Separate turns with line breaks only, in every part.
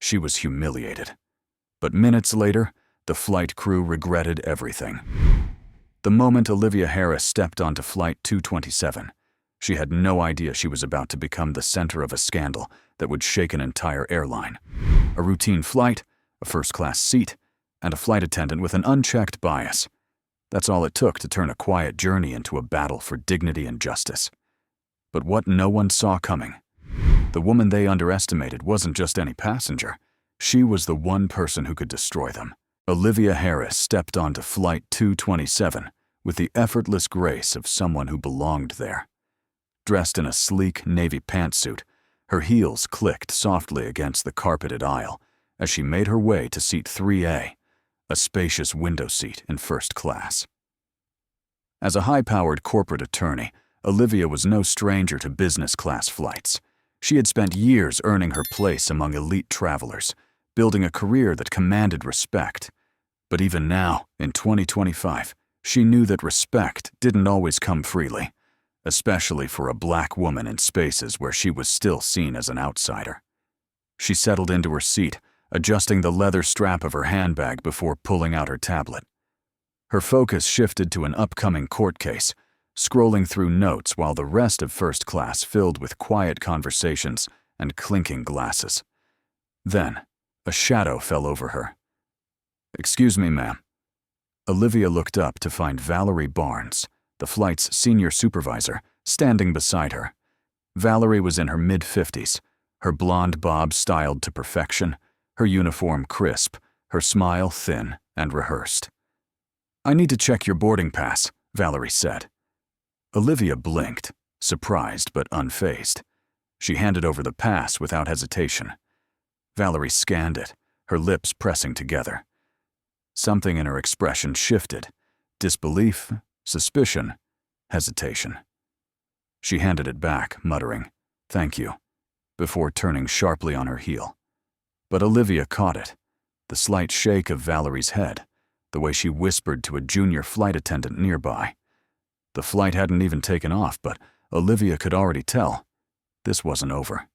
She was humiliated. But minutes later, the flight crew regretted everything. The moment Olivia Harris stepped onto Flight 227, she had no idea she was about to become the center of a scandal that would shake an entire airline. A routine flight, a first-class seat, and a flight attendant with an unchecked bias. That's all it took to turn a quiet journey into a battle for dignity and justice. But what no one saw coming, the woman they underestimated wasn't just any passenger. She was the one person who could destroy them. Olivia Harris stepped onto Flight 227 with the effortless grace of someone who belonged there. Dressed in a sleek navy pantsuit, her heels clicked softly against the carpeted aisle as she made her way to seat 3A, a spacious window seat in first class. As a high-powered corporate attorney, Olivia was no stranger to business class flights. She had spent years earning her place among elite travelers, building a career that commanded respect. But even now, in 2025, she knew that respect didn't always come freely, especially for a black woman in spaces where she was still seen as an outsider. She settled into her seat, adjusting the leather strap of her handbag before pulling out her tablet. Her focus shifted to an upcoming court case, scrolling through notes while the rest of first class filled with quiet conversations and clinking glasses. Then, a shadow fell over her. "Excuse me, ma'am." Olivia looked up to find Valerie Barnes, the flight's senior supervisor, standing beside her. Valerie was in her mid-50s, her blonde bob styled to perfection, her uniform crisp, her smile thin and rehearsed. "I need to check your boarding pass," Valerie said. Olivia blinked, surprised but unfazed. She handed over the pass without hesitation. Valerie scanned it, her lips pressing together. Something in her expression shifted. Disbelief, suspicion, hesitation. She handed it back, muttering, "Thank you," before turning sharply on her heel. But Olivia caught it, the slight shake of Valerie's head, the way she whispered to a junior flight attendant nearby. The flight hadn't even taken off, but Olivia could already tell this wasn't over.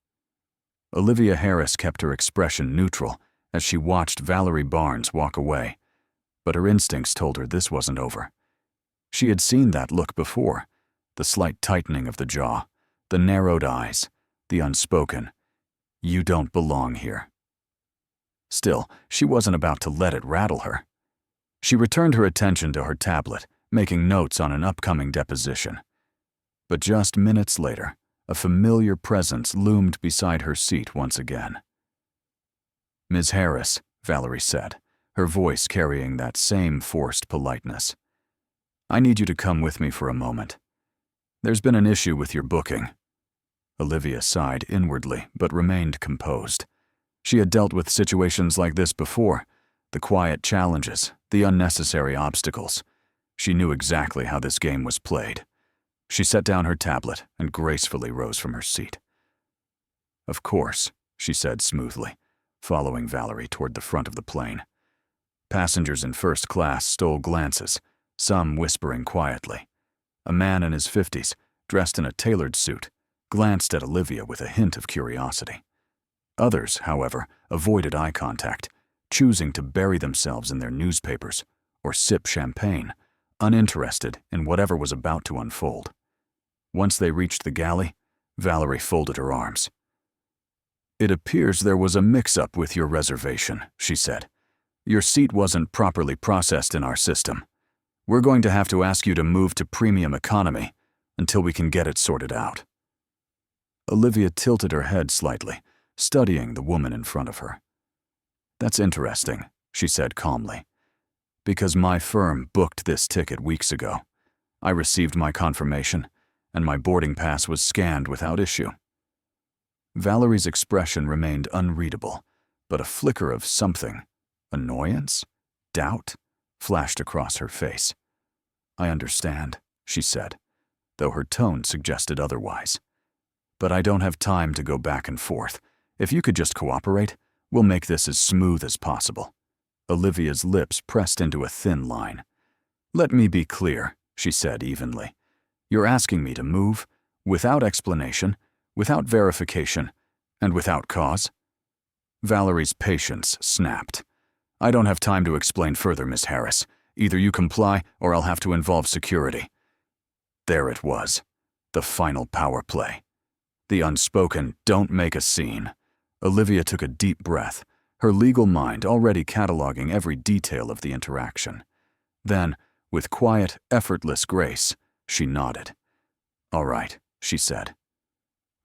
Olivia Harris kept her expression neutral as she watched Valerie Barnes walk away, but her instincts told her this wasn't over. She had seen that look before, the slight tightening of the jaw, the narrowed eyes, the unspoken, "You don't belong here." Still, she wasn't about to let it rattle her. She returned her attention to her tablet, making notes on an upcoming deposition. But just minutes later, a familiar presence loomed beside her seat once again. "Ms. Harris," Valerie said, her voice carrying that same forced politeness. "I need you to come with me for a moment. There's been an issue with your booking." Olivia sighed inwardly, but remained composed. She had dealt with situations like this before, the quiet challenges, the unnecessary obstacles. She knew exactly how this game was played. She set down her tablet and gracefully rose from her seat. "Of course," she said smoothly, following Valerie toward the front of the plane. Passengers in first class stole glances, some whispering quietly. A man in his 50s, dressed in a tailored suit, glanced at Olivia with a hint of curiosity. Others, however, avoided eye contact, choosing to bury themselves in their newspapers or sip champagne, uninterested in whatever was about to unfold. Once they reached the galley, Valerie folded her arms. "It appears there was a mix-up with your reservation," she said. "Your seat wasn't properly processed in our system. We're going to have to ask you to move to premium economy until we can get it sorted out." Olivia tilted her head slightly, studying the woman in front of her. "That's interesting," she said calmly, "because my firm booked this ticket weeks ago. I received my confirmation, and my boarding pass was scanned without issue." Valerie's expression remained unreadable, but a flicker of something, annoyance, doubt, flashed across her face. "I understand," she said, though her tone suggested otherwise. "But I don't have time to go back and forth. If you could just cooperate, we'll make this as smooth as possible." Olivia's lips pressed into a thin line. "Let me be clear," she said evenly. "You're asking me to move, without explanation, without verification, and without cause?" Valerie's patience snapped. "I don't have time to explain further, Miss Harris. Either you comply or I'll have to involve security." There it was, the final power play. The unspoken "don't make a scene." Olivia took a deep breath, her legal mind already cataloging every detail of the interaction. Then, with quiet, effortless grace, she nodded. "All right," she said.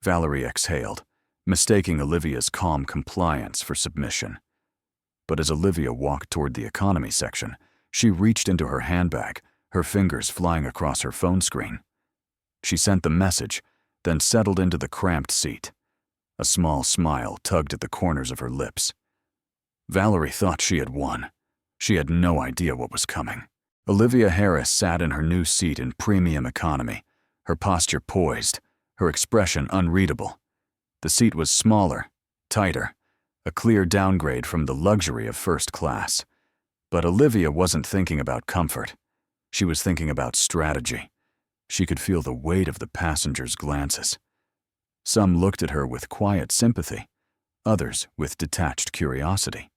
Valerie exhaled, mistaking Olivia's calm compliance for submission. But as Olivia walked toward the economy section, she reached into her handbag, her fingers flying across her phone screen. She sent the message, then settled into the cramped seat. A small smile tugged at the corners of her lips. Valerie thought she had won. She had no idea what was coming. Olivia Harris sat in her new seat in premium economy, her posture poised, her expression unreadable. The seat was smaller, tighter, a clear downgrade from the luxury of first class. But Olivia wasn't thinking about comfort. She was thinking about strategy. She could feel the weight of the passengers' glances. Some looked at her with quiet sympathy, others with detached curiosity.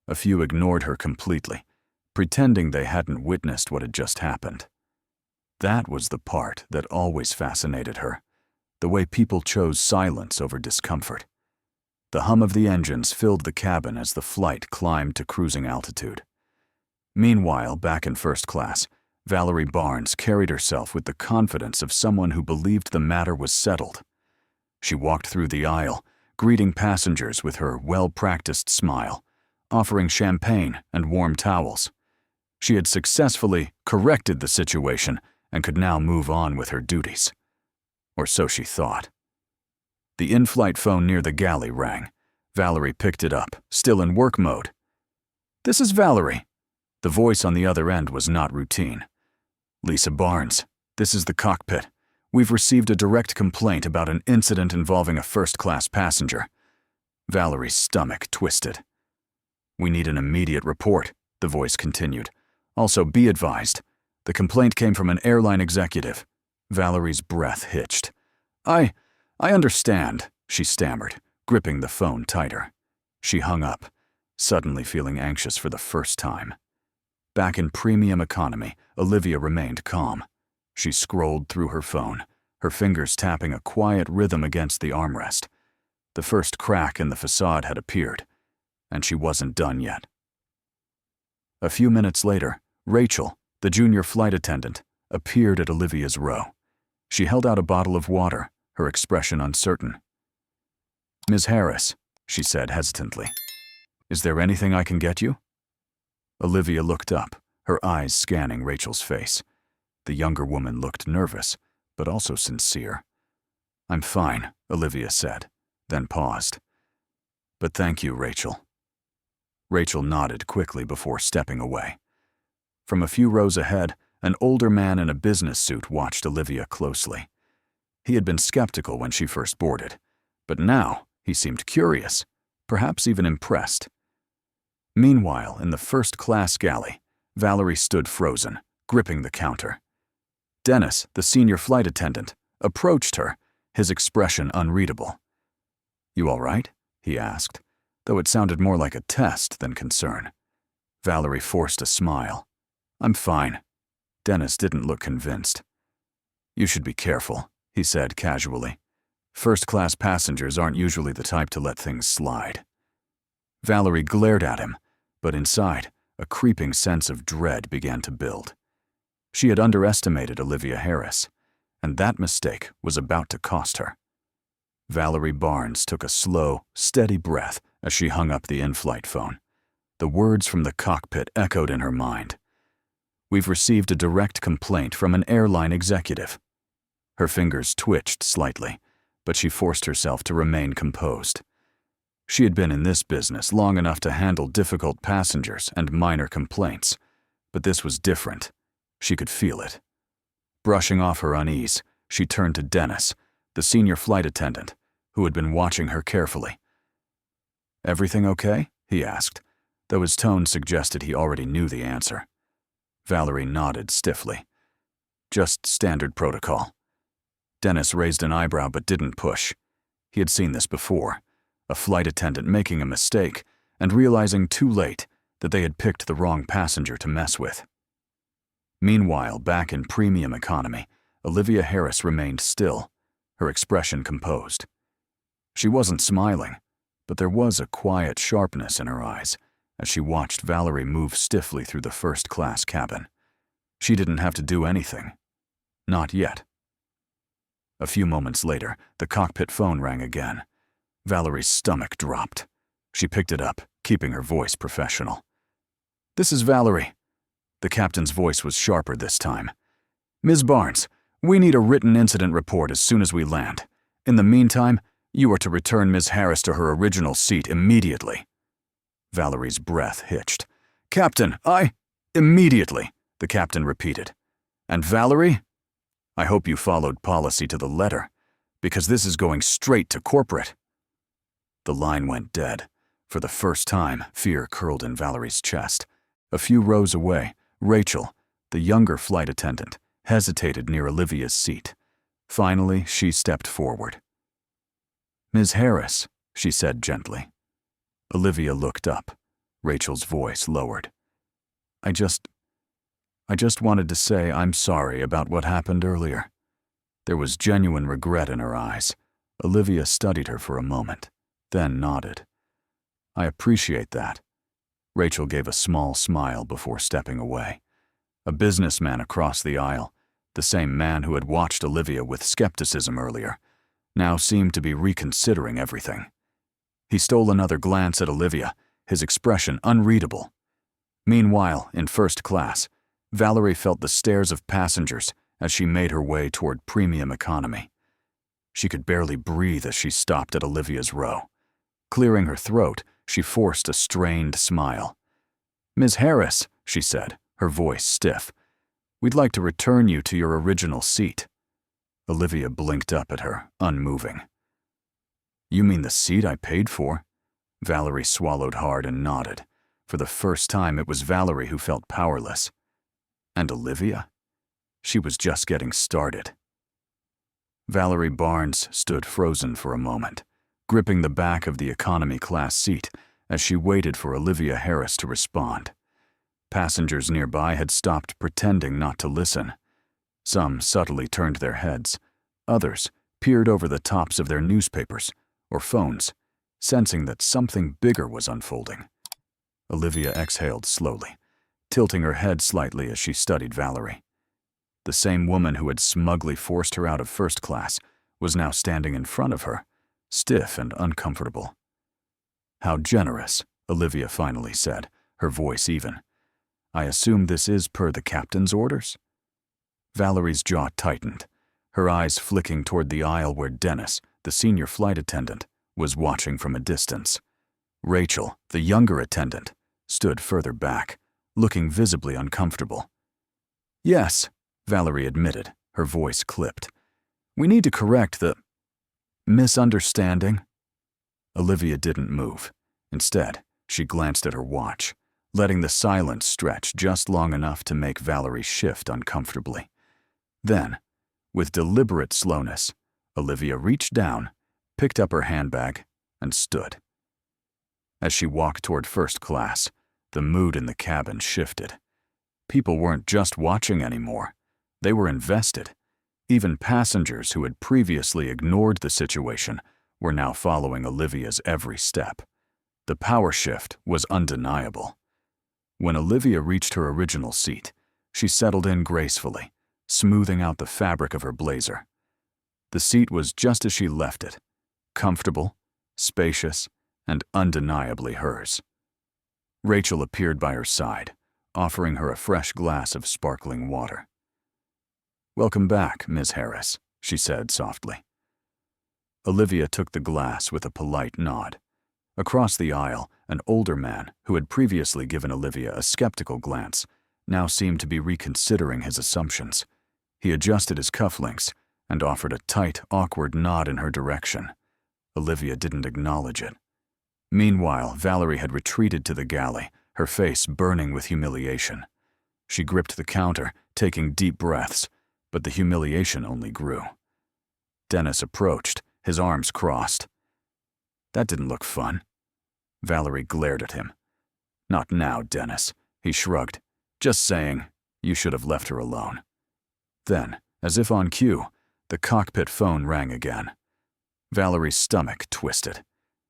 A few ignored her completely, pretending they hadn't witnessed what had just happened. That was the part that always fascinated her, the way people chose silence over discomfort. The hum of the engines filled the cabin as the flight climbed to cruising altitude. Meanwhile, back in first class, Valerie Barnes carried herself with the confidence of someone who believed the matter was settled. She walked through the aisle, greeting passengers with her well-practiced smile, offering champagne and warm towels. She had successfully corrected the situation and could now move on with her duties. Or so she thought. The in-flight phone near the galley rang. Valerie picked it up, still in work mode. "This is Valerie." The voice on the other end was not routine. "Lisa Barnes, this is the cockpit. We've received a direct complaint about an incident involving a first-class passenger." Valerie's stomach twisted. "We need an immediate report," the voice continued. "Also, be advised, the complaint came from an airline executive." Valerie's breath hitched. I understand," she stammered, gripping the phone tighter. She hung up, suddenly feeling anxious for the first time. Back in premium economy, Olivia remained calm. She scrolled through her phone, her fingers tapping a quiet rhythm against the armrest. The first crack in the facade had appeared, and she wasn't done yet. A few minutes later, Rachel, the junior flight attendant, appeared at Olivia's row. She held out a bottle of water, her expression uncertain. "Ms. Harris," she said hesitantly, "is there anything I can get you?" Olivia looked up, her eyes scanning Rachel's face. The younger woman looked nervous, but also sincere. "I'm fine," Olivia said, then paused. "But thank you, Rachel." Rachel nodded quickly before stepping away. From a few rows ahead, an older man in a business suit watched Olivia closely. He had been skeptical when she first boarded, but now he seemed curious, perhaps even impressed. Meanwhile, in the first-class galley, Valerie stood frozen, gripping the counter. Dennis, the senior flight attendant, approached her, his expression unreadable. "You all right?" he asked, though it sounded more like a test than concern. Valerie forced a smile. "I'm fine." Dennis didn't look convinced. "You should be careful," he said casually. "First-class passengers aren't usually the type to let things slide." Valerie glared at him, but inside, a creeping sense of dread began to build. She had underestimated Olivia Harris, and that mistake was about to cost her. Valerie Barnes took a slow, steady breath as she hung up the in-flight phone. The words from the cockpit echoed in her mind. "We've received a direct complaint from an airline executive." Her fingers twitched slightly, but she forced herself to remain composed. She had been in this business long enough to handle difficult passengers and minor complaints, but this was different. She could feel it. Brushing off her unease, she turned to Dennis, the senior flight attendant, who had been watching her carefully. "Everything okay?" he asked, though his tone suggested he already knew the answer. Valerie nodded stiffly. "Just standard protocol." Dennis raised an eyebrow but didn't push. He had seen this before. a flight attendant making a mistake and realizing too late that they had picked the wrong passenger to mess with. Meanwhile, back in premium economy, Olivia Harris remained still, her expression composed. She wasn't smiling, but there was a quiet sharpness in her eyes as she watched Valerie move stiffly through the first-class cabin. She didn't have to do anything. Not yet. A few moments later, the cockpit phone rang again. Valerie's stomach dropped. She picked it up, keeping her voice professional. "This is Valerie." The captain's voice was sharper this time. "Ms. Barnes, we need a written incident report as soon as we land. In the meantime, you are to return Ms. Harris to her original seat immediately." Valerie's breath hitched. "Captain, Immediately," the captain repeated. "And Valerie? I hope you followed policy to the letter, because this is going straight to corporate." The line went dead. For the first time, fear curled in Valerie's chest. A few rows away, Rachel, the younger flight attendant, hesitated near Olivia's seat. Finally, she stepped forward. "Ms. Harris," she said gently. Olivia looked up. Rachel's voice lowered. I just wanted to say I'm sorry about what happened earlier." There was genuine regret in her eyes. Olivia studied her for a moment, then nodded. "I appreciate that." Rachel gave a small smile before stepping away. A businessman across the aisle, the same man who had watched Olivia with skepticism earlier, now seemed to be reconsidering everything. He stole another glance at Olivia, his expression unreadable. Meanwhile, in first class, Valerie felt the stares of passengers as she made her way toward premium economy. She could barely breathe as she stopped at Olivia's row. Clearing her throat, she forced a strained smile. "Ms. Harris," she said, her voice stiff, "we'd like to return you to your original seat." Olivia blinked up at her, unmoving. "You mean the seat I paid for?" Valerie swallowed hard and nodded. For the first time, it was Valerie who felt powerless. And Olivia? She was just getting started. Valerie Barnes stood frozen for a moment, gripping the back of the economy class seat as she waited for Olivia Harris to respond. Passengers nearby had stopped pretending not to listen. Some subtly turned their heads. Others peered over the tops of their newspapers or phones, sensing that something bigger was unfolding. Olivia exhaled slowly, tilting her head slightly as she studied Valerie. The same woman who had smugly forced her out of first class was now standing in front of her, stiff and uncomfortable. "How generous," Olivia finally said, her voice even. "I assume this is per the captain's orders?" Valerie's jaw tightened, her eyes flicking toward the aisle where Dennis, the senior flight attendant, was watching from a distance. Rachel, the younger attendant, stood further back, looking visibly uncomfortable. "Yes," Valerie admitted, her voice clipped. "We need to correct the misunderstanding." Olivia didn't move. Instead, she glanced at her watch, letting the silence stretch just long enough to make Valerie shift uncomfortably. Then, with deliberate slowness, Olivia reached down, picked up her handbag, and stood. As she walked toward first class, the mood in the cabin shifted. People weren't just watching anymore. They were invested. Even passengers who had previously ignored the situation were now following Olivia's every step. The power shift was undeniable. When Olivia reached her original seat, she settled in gracefully, smoothing out the fabric of her blazer. The seat was just as she left it, comfortable, spacious, and undeniably hers. Rachel appeared by her side, offering her a fresh glass of sparkling water. "Welcome back, Ms. Harris," she said softly. Olivia took the glass with a polite nod. Across the aisle, an older man, who had previously given Olivia a skeptical glance, now seemed to be reconsidering his assumptions. He adjusted his cufflinks and offered a tight, awkward nod in her direction. Olivia didn't acknowledge it. Meanwhile, Valerie had retreated to the galley, her face burning with humiliation. She gripped the counter, taking deep breaths, but the humiliation only grew. Dennis approached, his arms crossed. That didn't look fun. Valerie glared at him. Not now, Dennis, he shrugged. Just saying, you should have left her alone. Then, as if on cue, the cockpit phone rang again. Valerie's stomach twisted.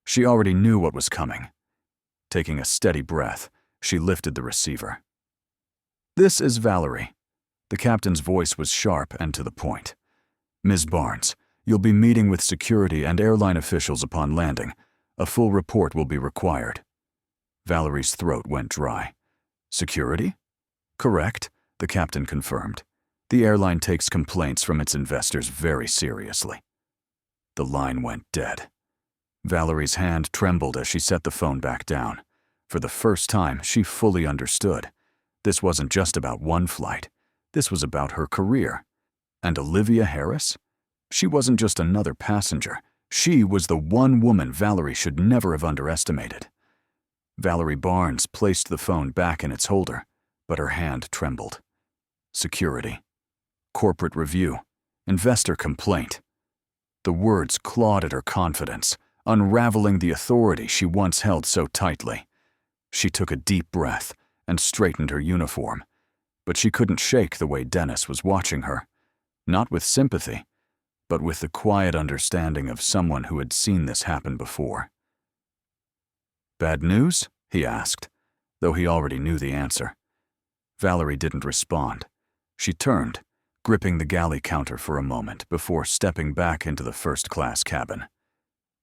She already knew what was coming. Taking a steady breath, she lifted the receiver. "This is Valerie." The captain's voice was sharp and to the point. "Ms. Barnes, you'll be meeting with security and airline officials upon landing. A full report will be required." Valerie's throat went dry. "Security?" "Correct," the captain confirmed. "The airline takes complaints from its investors very seriously." The line went dead. Valerie's hand trembled as she set the phone back down. For the first time, she fully understood. This wasn't just about one flight. This was about her career. And Olivia Harris? She wasn't just another passenger. She was the one woman Valerie should never have underestimated. Valerie Barnes placed the phone back in its holder, but her hand trembled. Security. Corporate review. Investor complaint. The words clawed at her confidence, unraveling the authority she once held so tightly. She took a deep breath and straightened her uniform, but she couldn't shake the way Dennis was watching her. Not with sympathy, but with the quiet understanding of someone who had seen this happen before. "Bad news?" he asked, though he already knew the answer. Valerie didn't respond. She turned, gripping the galley counter for a moment before stepping back into the first-class cabin.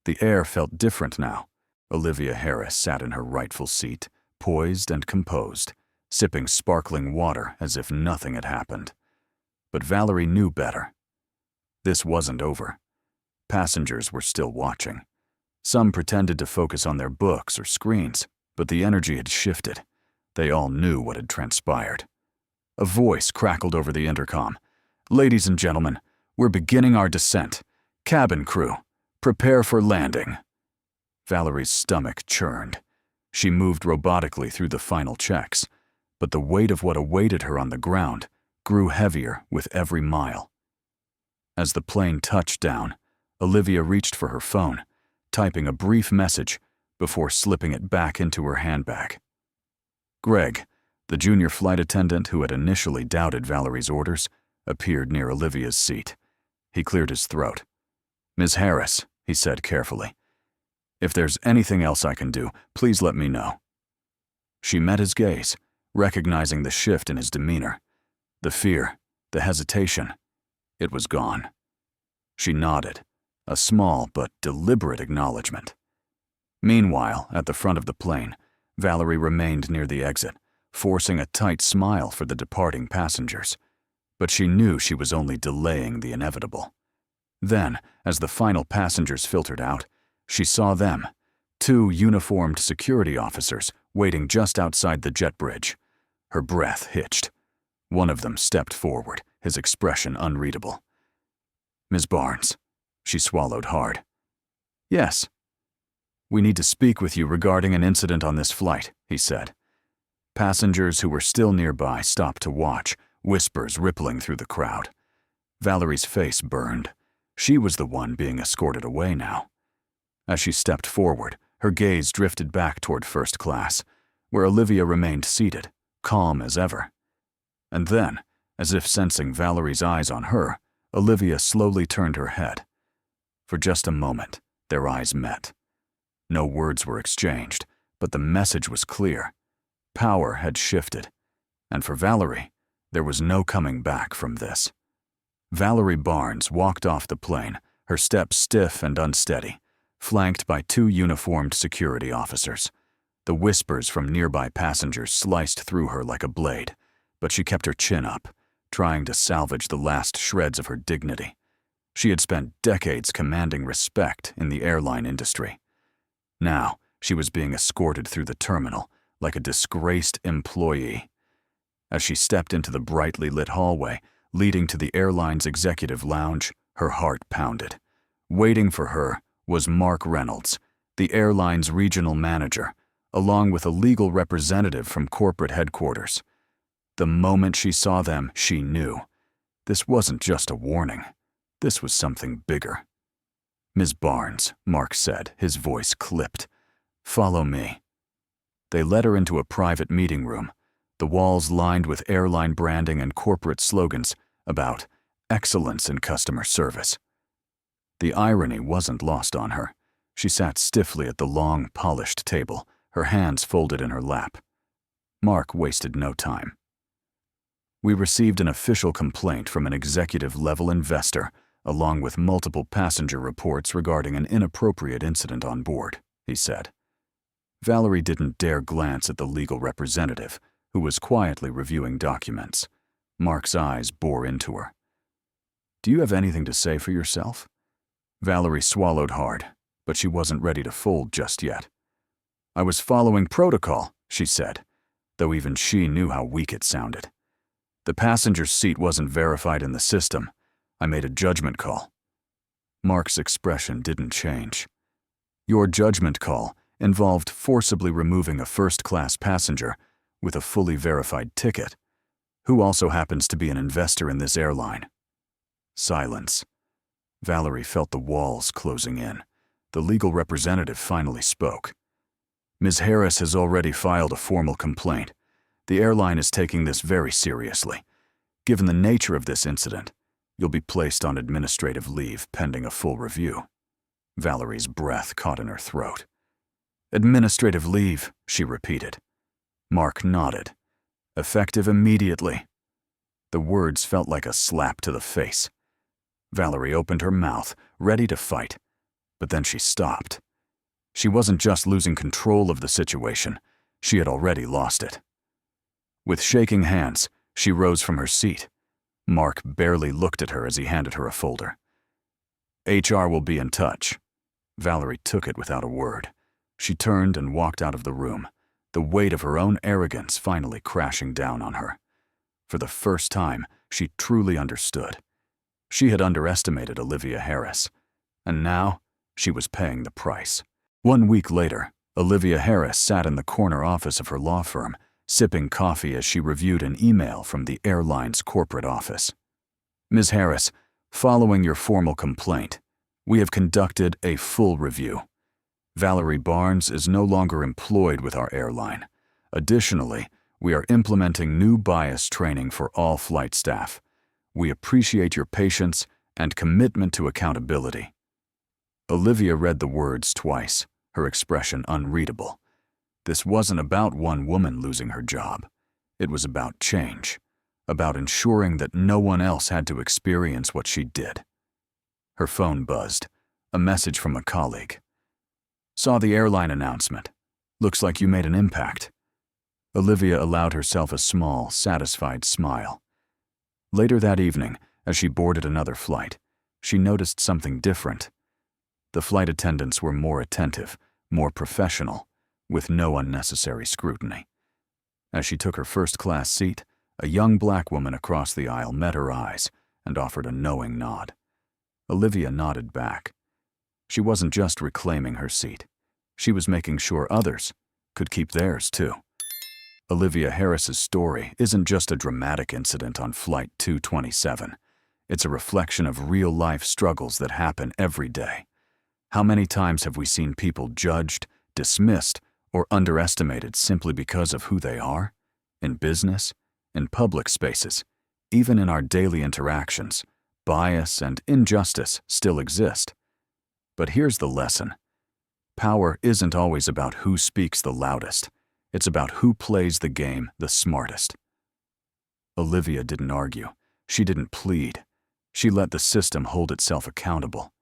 The air felt different now. Olivia Harris sat in her rightful seat, poised and composed, sipping sparkling water as if nothing had happened. But Valerie knew better. This wasn't over. Passengers were still watching. Some pretended to focus on their books or screens, but the energy had shifted. They all knew what had transpired. A voice crackled over the intercom. "Ladies and gentlemen, we're beginning our descent. Cabin crew, prepare for landing." Valerie's stomach churned. She moved robotically through the final checks, but the weight of what awaited her on the ground grew heavier with every mile. As the plane touched down, Olivia reached for her phone, typing a brief message before slipping it back into her handbag. Greg, the junior flight attendant who had initially doubted Valerie's orders, appeared near Olivia's seat. He cleared his throat. "Ms. Harris," he said carefully, "if there's anything else I can do, please let me know." She met his gaze, recognizing the shift in his demeanor. The fear, the hesitation, it was gone. She nodded, a small but deliberate acknowledgement. Meanwhile, at the front of the plane, Valerie remained near the exit, forcing a tight smile for the departing passengers. But she knew she was only delaying the inevitable. Then, as the final passengers filtered out, she saw them, 2 uniformed security officers waiting just outside the jet bridge. Her breath hitched. One of them stepped forward, his expression unreadable. "Ms. Barnes," she swallowed hard. "Yes." "We need to speak with you regarding an incident on this flight," he said. Passengers who were still nearby stopped to watch, whispers rippling through the crowd. Valerie's face burned. She was the one being escorted away now. As she stepped forward, her gaze drifted back toward first class, where Olivia remained seated, calm as ever. And then, as if sensing Valerie's eyes on her, Olivia slowly turned her head. For just a moment, their eyes met. No words were exchanged, but the message was clear. Power had shifted, and for Valerie, there was no coming back from this. Valerie Barnes walked off the plane, her steps stiff and unsteady, flanked by 2 uniformed security officers. The whispers from nearby passengers sliced through her like a blade, but she kept her chin up, trying to salvage the last shreds of her dignity. She had spent decades commanding respect in the airline industry. Now, she was being escorted through the terminal like a disgraced employee. As she stepped into the brightly lit hallway leading to the airline's executive lounge, her heart pounded. Waiting for her was Mark Reynolds, the airline's regional manager, along with a legal representative from corporate headquarters. The moment she saw them, she knew. This wasn't just a warning. This was something bigger. "Ms. Barnes," Mark said, his voice clipped. "Follow me." They led her into a private meeting room, the walls lined with airline branding and corporate slogans about excellence in customer service. The irony wasn't lost on her. She sat stiffly at the long, polished table, her hands folded in her lap. Mark wasted no time. "We received an official complaint from an executive-level investor, along with multiple passenger reports regarding an inappropriate incident on board," he said. Valerie didn't dare glance at the legal representative, who was quietly reviewing documents. Mark's eyes bore into her. "Do you have anything to say for yourself?" Valerie swallowed hard, but she wasn't ready to fold just yet. "I was following protocol," she said, though even she knew how weak it sounded. "The passenger's seat wasn't verified in the system. I made a judgment call." Mark's expression didn't change. "Your judgment call involved forcibly removing a first-class passenger with a fully verified ticket, who also happens to be an investor in this airline." Silence. Valerie felt the walls closing in. The legal representative finally spoke. "Ms. Harris has already filed a formal complaint. The airline is taking this very seriously. Given the nature of this incident, you'll be placed on administrative leave pending a full review." Valerie's breath caught in her throat. "Administrative leave," she repeated. Mark nodded. "Effective immediately." The words felt like a slap to the face. Valerie opened her mouth, ready to fight, but then she stopped. She wasn't just losing control of the situation, she had already lost it. With shaking hands, she rose from her seat. Mark barely looked at her as he handed her a folder. "HR will be in touch." Valerie took it without a word. She turned and walked out of the room, the weight of her own arrogance finally crashing down on her. For the first time, she truly understood. She had underestimated Olivia Harris, and now she was paying the price. 1 week later, Olivia Harris sat in the corner office of her law firm, sipping coffee as she reviewed an email from the airline's corporate office. "Ms. Harris, following your formal complaint, we have conducted a full review. Valerie Barnes is no longer employed with our airline. Additionally, we are implementing new bias training for all flight staff. We appreciate your patience and commitment to accountability." Olivia read the words twice, her expression unreadable. This wasn't about one woman losing her job. It was about change, about ensuring that no one else had to experience what she did. Her phone buzzed, a message from a colleague. "Saw the airline announcement. Looks like you made an impact." Olivia allowed herself a small, satisfied smile. Later that evening, as she boarded another flight, she noticed something different. The flight attendants were more attentive, more professional, with no unnecessary scrutiny. As she took her first-class seat, a young black woman across the aisle met her eyes and offered a knowing nod. Olivia nodded back. She wasn't just reclaiming her seat. She was making sure others could keep theirs too. Olivia Harris's story isn't just a dramatic incident on Flight 227. It's a reflection of real-life struggles that happen every day. How many times have we seen people judged, dismissed, or underestimated simply because of who they are? In business, in public spaces, even in our daily interactions, bias and injustice still exist. But here's the lesson. Power isn't always about who speaks the loudest. It's about who plays the game the smartest. Olivia didn't argue. She didn't plead. She let the system hold itself accountable.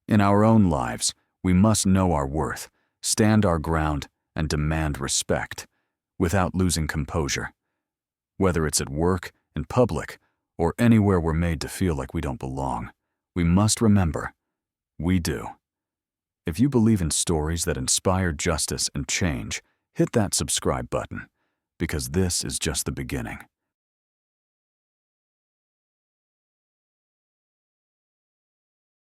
In our own lives, we must know our worth, stand our ground, and demand respect, without losing composure. Whether it's at work, in public, or anywhere we're made to feel like we don't belong, we must remember, we do. If you believe in stories that inspire justice and change, hit that subscribe button, because this is just the beginning.